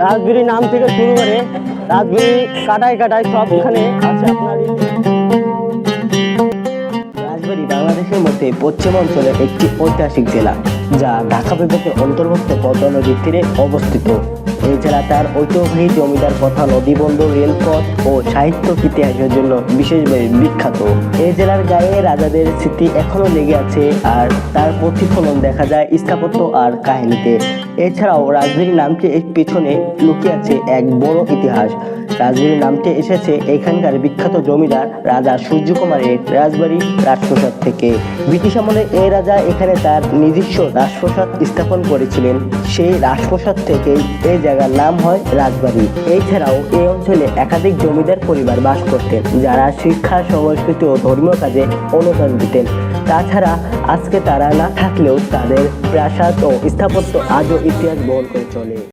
রাজবাড়ি নাম থেকে শুরু করে রাজবাড়ি কাটায় কাটায় সবখানে আছে আপনার রাজবাড়ি বাংলাদেশের মধ্যে পশ্চিমাঞ্চলের একটি ঐতিহাসিক জেলা, যা ঢাকা বিভাগের অন্তর্ভুক্ত পদ্মা নদীর তীরে অবস্থিত। এই জেলা তার ঐতিহ্যবাহী জমিদার প্রথা, নদীবন্দর, রেলপথ ও সাহিত্যিক ইতিহাসের জন্য বিশেষভাবে বিখ্যাত। এই জেলার গায়ে রাজাদের স্মৃতি এখনো লেগে আছে, আর তার প্রতিফলন দেখা যায় স্থাপত্য আর কাহিনীতে। এছাড়াও রাজবাড়ি নামটি এর পেছনে লুকিয়ে আছে এক বড় ইতিহাস। রাজবাড়ি নামটি এসেছে এখানকার বিখ্যাত জমিদার রাজা সূর্যকুমারের রাজবাড়ি রাজপ্রাসাদ থেকে। ব্রিটিশ আমলে এই রাজা এখানে তার নিজস্ব রাজপ্রাসাদ স্থাপন করেছিলেন। সেই রাজপ্রাসাদ থেকেই এই জায়গার নাম হয় রাজবাড়ি। এছাড়াও এই অঞ্চলে একাধিক জমিদার পরিবার বাস করতেন, যারা শিক্ষা, সংস্কৃতি ও ধর্মীয় কাজে অনুদান দিতেন। তাছাড়া আজকে তারা না থাকলেও তাদের প্রাসাদ ও স্থাপত্য আজও ইতিহাস বহন করে চলে।